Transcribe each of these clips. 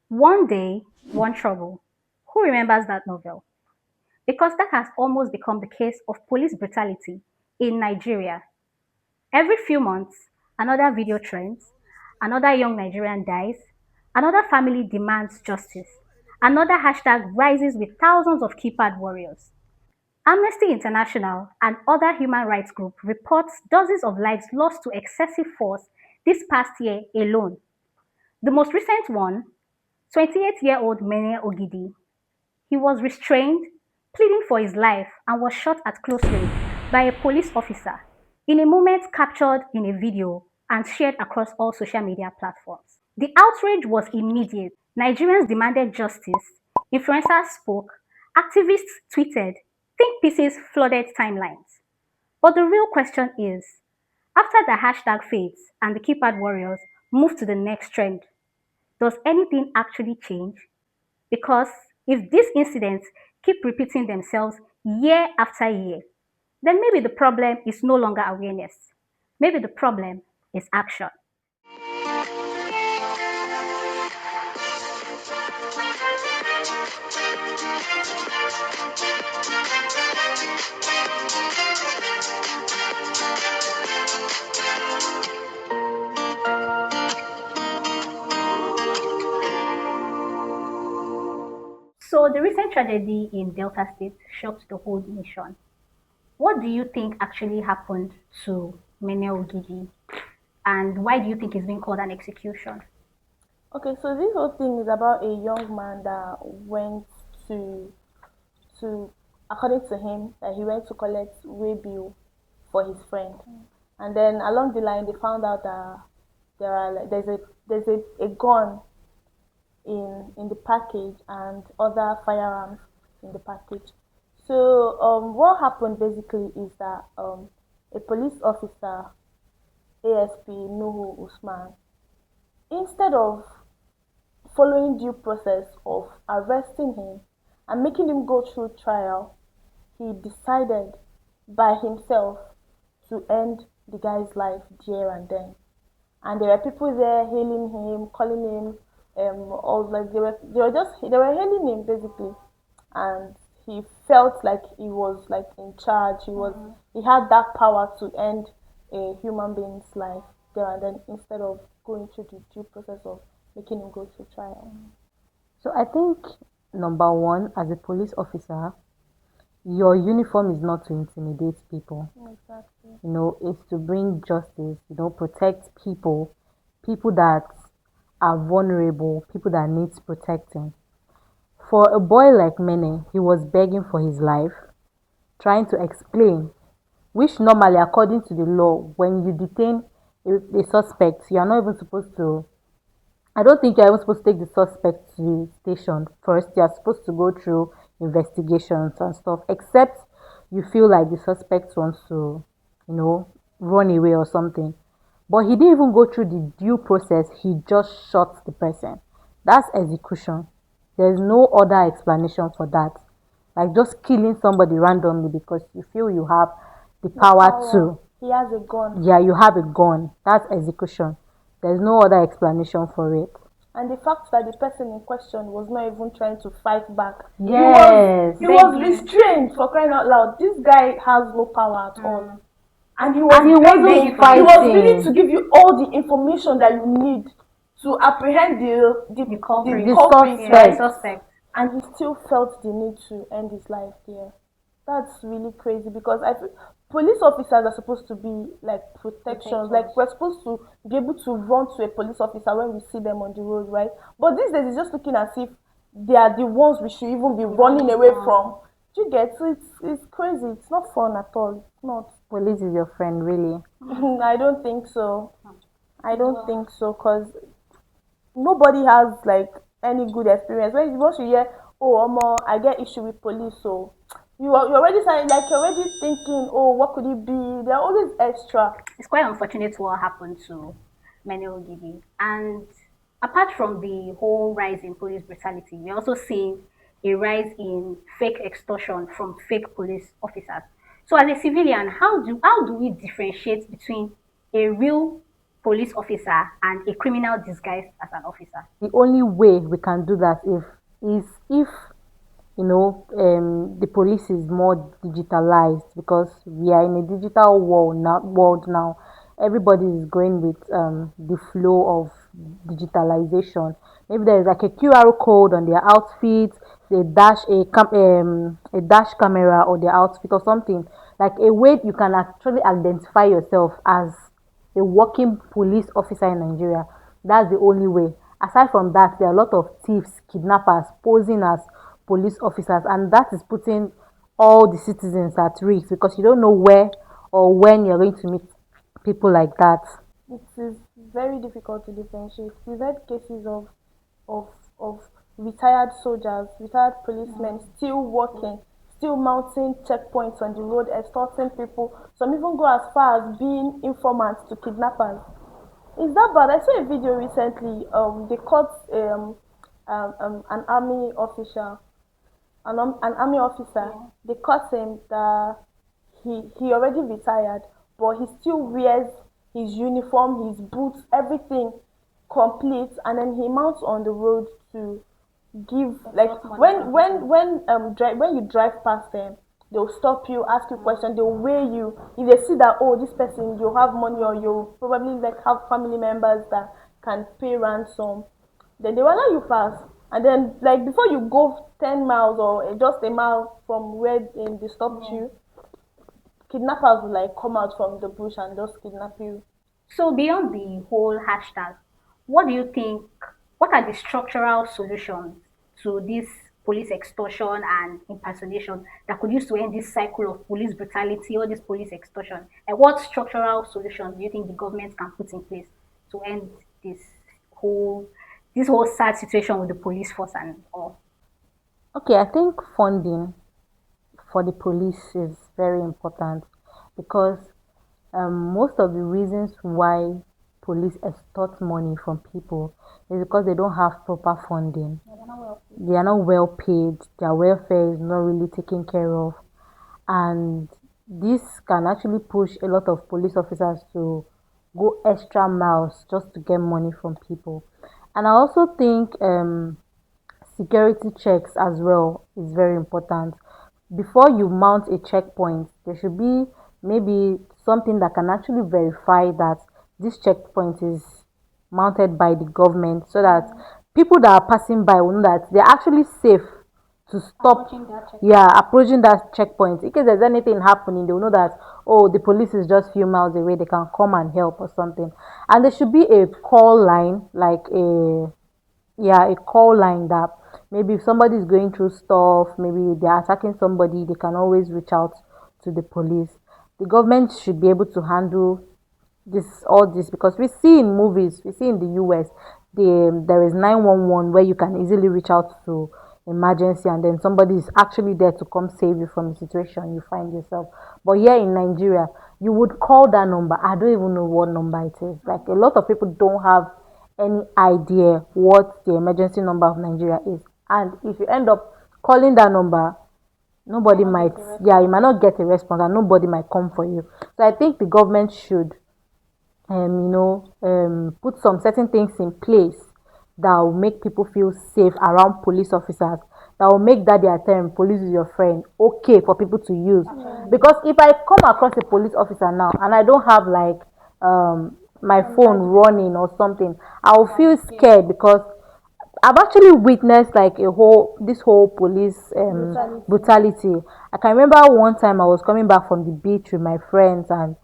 One Day, One Trouble. Who remembers that novel? Because that has almost become the case of police brutality in Nigeria. Every few months, another video trends, another young Nigerian dies, another family demands justice, another hashtag rises with thousands of keypad warriors. Amnesty International and other human rights groups reports dozens of lives lost to excessive force this past year alone. The most recent one, 28-year-old Mene Ogidi. He was restrained, pleading for his life, and was shot at close range by a police officer in a moment captured in a video and shared across all social media platforms. The outrage was immediate. Nigerians demanded justice, influencers spoke, activists tweeted, think pieces flooded timelines. But the real question is, after the hashtag fades and the keypad warriors move to the next trend, does anything actually change? Because if these incidents keep repeating themselves year after year, then maybe the problem is no longer awareness. Maybe the problem is action. So, the recent tragedy in Delta State shocked the whole nation. What do you think actually happened to Mene Ogidi, and why do you think it's being called an execution? Okay, so this whole thing is about a young man that went to to according to him that he went to collect way bill for his friend, and then along the line they found out that there's a gun in the package and other firearms in the package. So what happened basically is that a police officer, ASP Nuhu Usman, instead of following due process of arresting him and making him go through trial, he decided by himself to end the guy's life there and then. And there were people there hailing him, calling him, all like they were hailing him basically, and he felt like he was like in charge. He had that power to end a human being's life there and then instead of going through the due process of making him go through trial. So I think number one, as a police officer, your uniform is not to intimidate people. Exactly. It's to bring justice, protect people that are vulnerable, people that needs protecting. For a boy like Mene, he was begging for his life, trying to explain, which normally, according to the law, when you detain a suspect, you are not even supposed to. I don't think you're even supposed to take the suspect to the station first. You're supposed to go through investigations and stuff, except you feel like the suspect wants to, you know, run away or something. But he didn't even go through the due process, he just shot the person. That's execution. There's no other explanation for that. Like just killing somebody randomly because you feel you have the The power power. to. He has a gun. Yeah, you have a gun. That's execution. There's no other explanation for it. And the fact that the person in question was not even trying to fight back. Yes. He was restrained, for crying out loud. This guy has no power at all. And he was And he wasn't begging. He was willing to fighting. give you all the information that you need to apprehend The culprit, The culprit, yeah, the right? suspect. suspect. And he still felt the need to end his life there. That's really crazy because I feel police officers are supposed to be like protections. Like we're supposed to be able to run to a police officer when we see them on the road, right? But these days it's just looking as if they are the ones we should even be running away from. Do you get? So it's crazy. It's not fun at all. It's not. Police is your friend, really. I don't think so. I don't think so because nobody has like any good experience. Once you hear, oh, I get issue with police, so you're already saying like you're already thinking, oh, what could it be? They're always extra. It's quite unfortunate what happened to Mene Ogidi. And apart from the whole rise in police brutality, we're also seeing a rise in fake extortion from fake police officers. So as a civilian, how do we differentiate between a real police officer and a criminal disguised as an officer. The only way we can do that if the police is more digitalized, because we are in a digital world now. Everybody is going with the flow of digitalization. Maybe there is like a QR code on their outfit, they dash a dash camera or their outfit or something, like a way you can actually identify yourself as a working police officer in Nigeria. That's the only way. Aside from that, there are a lot of thieves, kidnappers posing as police officers, and that is putting all the citizens at risk because you don't know where or when you're going to meet people like that. It is very difficult to differentiate. We've had cases of of retired soldiers, retired policemen still working, still mounting checkpoints on the road, extorting people. Some even go as far as being informants to kidnappers. Is that bad? I saw a video recently. They caught an army official, an army officer. They caught him that he already retired, but he still wears his uniform, his boots, everything complete, and then he mounts on the road to give, like, when you drive past them, they'll stop you, ask you questions, they'll weigh you. If they see that, oh, this person, you have money, or you probably like have family members that can pay ransom, then they will allow you pass. And then, like, before you go 10 miles or just a mile from where they stopped you, kidnappers will like come out from the bush and just kidnap you. So beyond the whole hashtag, what do you think? What are the structural solutions to this police extortion and impersonation that could use to end this cycle of police brutality or this police extortion? And what structural solutions do you think the government can put in place to end this whole this whole sad situation with the police force and all? Okay, I think funding for the police is very important because most of the reasons why police extort money from people is because they don't have proper funding. They are not well paid, their welfare is not really taken care of, and this can actually push a lot of police officers to go extra miles just to get money from people. And I also think security checks as well is very important. Before you mount a checkpoint, there should be maybe something that can actually verify that this checkpoint is mounted by the government, so that people that are passing by will know that they're actually safe to stop, Approaching that check. yeah, approaching that checkpoint. In case there's anything happening, they will know that, oh, the police is just few miles away, they can come and help or something. And there should be a call line, like a call line that maybe if somebody is going through stuff, maybe they're attacking somebody, they can always reach out to the police. The government should be able to handle all this because we see in movies, we see in the US, there is 911 where you can easily reach out to emergency, and then somebody is actually there to come save you from the situation you find yourself. But here in Nigeria, you would call that number. I don't even know what number it is. Like, a lot of people don't have any idea what the emergency number of Nigeria is. And if you end up calling that number, nobody might, yeah, you might not get a response, and nobody might come for you. So I think the government should put some certain things in place that will make people feel safe around police officers, that will make that their term police is your friend okay for people to use. Because if I come across a police officer now and I don't have like my phone running or something, I'll feel scared because I've actually witnessed like this whole police brutality. I can remember one time I was coming back from the beach with my friends, and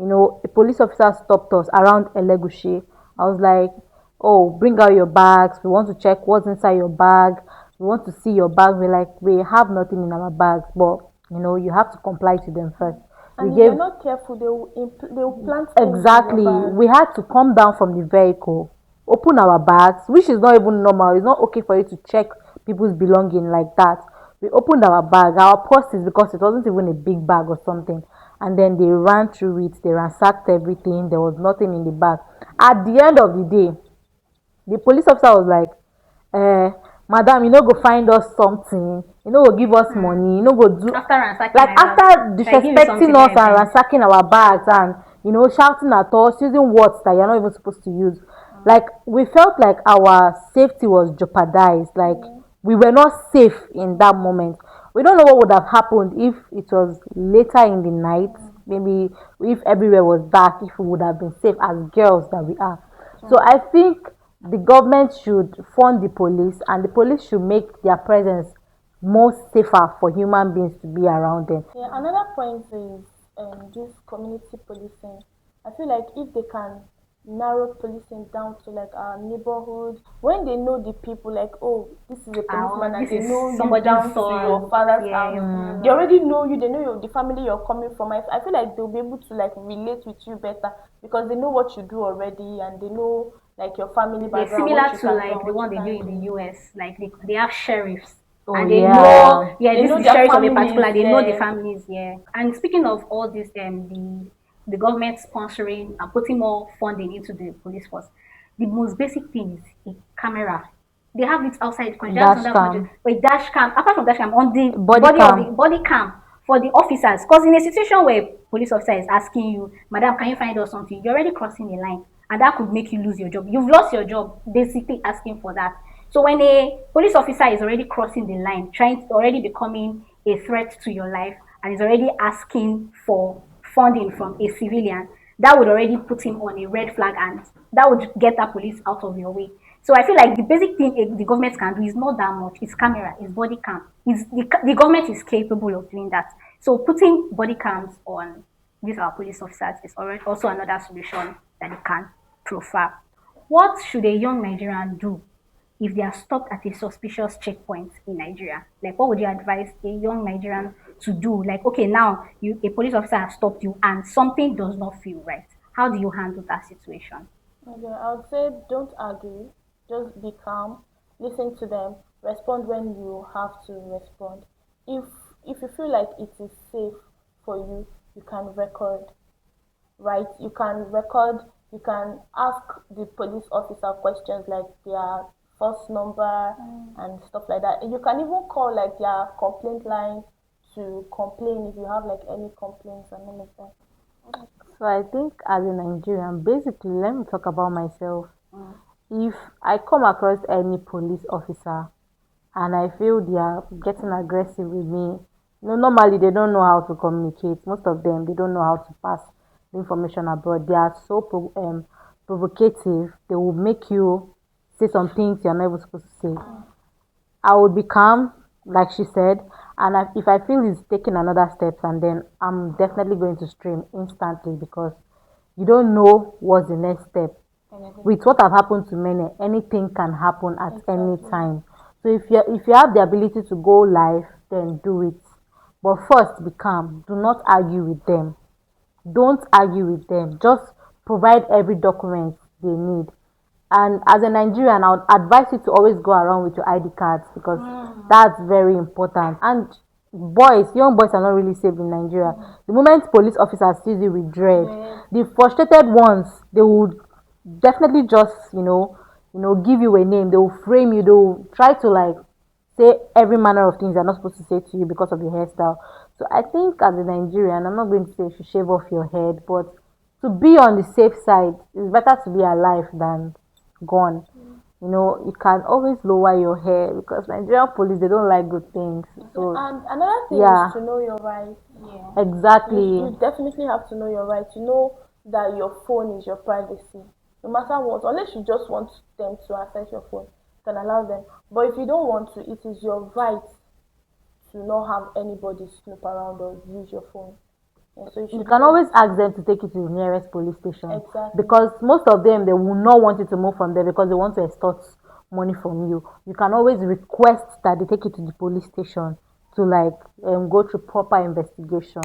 a police officer stopped us around Elegushi. I was like, "Oh, bring out your bags. We want to check what's inside your bag. We want to see your bag." We're like, "We have nothing in our bags, but you have to comply to them first." And We if gave you're not careful, they will plant things in your exactly. bag. We had to come down from the vehicle, open our bags, which is not even normal. It's not okay for you to check people's belonging like that. We opened our bag, our purses, because it wasn't even a big bag or something. And then they ran through it, they ransacked everything, there was nothing in the bag. At the end of the day, the police officer was like, madam, go find us something, go give us money, go do, After ransacking like, my bag, after I give you disrespecting something us very and big. ransacking our bags, and shouting at us, using words that you're not even supposed to use. Like we felt like our safety was jeopardized. Like Yeah. we were not safe in that moment. We don't know what would have happened if it was later in the night. Maybe if everywhere was dark, if we would have been safe as girls that we are. So True. I think the government should fund the police, and the police should make their presence more safer for human beings to be around them. Yeah, another point is this community policing. I feel like if they can narrow policing down to like our neighborhood, when they know the people, like, oh, this is a policeman, and This they is know you somebody's down to your son. father's Yeah, house, your they Mm, already know you, they know the family you're coming from. I feel like they'll be able to like relate with you better because they know what you do already and they know like your family they're background, similar what you to can do like and the what you one they do can't in do. the US. Like they have sheriffs oh and they know, yeah, yeah, They this is know the their sheriff of a families, particular, they know the yeah. families, yeah. And speaking of all this, the government sponsoring and putting more funding into the police force, the most basic thing is a camera. They have it outside the country. That's dash another country. cam, But a dash cam, apart from dash cam, on the body body of cam. the body cam for the officers. Because in a situation where a police officer is asking you, Madam, can you find us something? You're already crossing the line. And that could make you lose your job. You've lost your job basically asking for that. So when a police officer is already crossing the line, trying to already becoming a threat to your life, and is already asking for funding from a civilian, that would already put him on a red flag, and that would get that police out of your way. So I feel like the basic thing the government can do is not that much. It's camera, it's body cam. The government is capable of doing that. So putting body cams on these our police officers is already also another solution that they can profile. What should a young Nigerian do if they are stopped at a suspicious checkpoint in Nigeria? Like, what would you advise a young Nigerian to do? Like, okay, now a police officer has stopped you and something does not feel right. How do you handle that situation? Okay, I would say don't argue, just be calm, listen to them, respond when you have to respond. If if you feel like it is safe for you, you can record, right? You can record, you can ask the police officer questions like their first number and stuff like that. And you can even call like their complaint line to complain if you have like any complaints and all of that. So I think as a Nigerian, basically, let me talk about myself. If I come across any police officer and I feel they are getting aggressive with me, normally they don't know how to communicate. Most of them, they don't know how to pass the information abroad. They are so provocative. They will make you say some things you're not even supposed to say. I would be calm, like she said, and if I feel he's taking another steps, and then I'm definitely going to stream instantly because you don't know what's the next step. With what have happened to many, anything can happen at any Exactly. time. So if you have the ability to go live, then do it. But first, be calm. Do not argue with them. Don't argue with them. Just provide every document they need. And as a Nigerian, I would advise you to always go around with your ID cards because that's very important. And young boys are not really safe in Nigeria. The moment police officers see you with dread, Dread. the frustrated ones, they would definitely just, give you a name. They will frame you. They will try to like say every manner of things they're not supposed to say to you because of your hairstyle. So I think as a Nigerian, I'm not going to say you should shave off your head, but to be on the safe side, it's better to be alive than gone. You can always lower your hair because Nigerian police they don't like good things. Yeah, So and another thing is yeah, to know your rights. exactly. You definitely have to know your rights. You know that your phone is your privacy. No matter what, unless you just want them to access your phone, you can allow them. But if you don't want to, it is your right to not have anybody snoop around or use your phone. And so you You should can know always it. ask them to take you to the nearest police station Exactly. because most of them they will not want you to move from there because they want to extort money from you. You can always request that they take you to the police station to like go through proper investigation.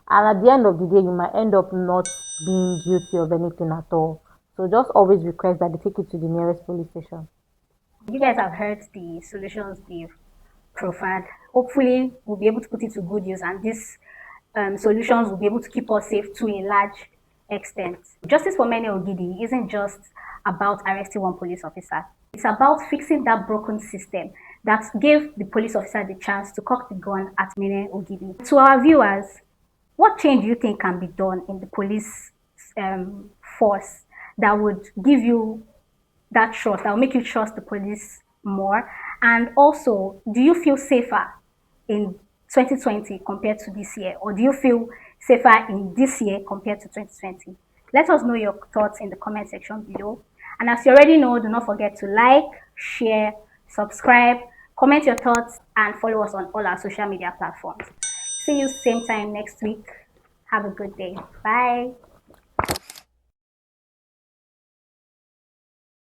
And at the end of the day, you might end up not being guilty of anything at all. So just always request that they take you to the nearest police station. You guys have heard the solutions they've profiled. Hopefully, we'll be able to put it to good use, and these solutions will be able to keep us safe to a large extent. Justice for Many Ogidi isn't just about arresting one police officer. It's about fixing that broken system that gave the police officer the chance to cock the gun at Mene Ogidi. To our viewers, what change do you think can be done in the police force that would give you that trust, that will make you trust the police more? And also, do you feel safer in 2020 compared to this year? Or do you feel safer in this year compared to 2020? Let us know your thoughts in the comment section below. And as you already know, do not forget to like, share, subscribe, comment your thoughts, and follow us on all our social media platforms. See you same time next week. Have a good day. Bye.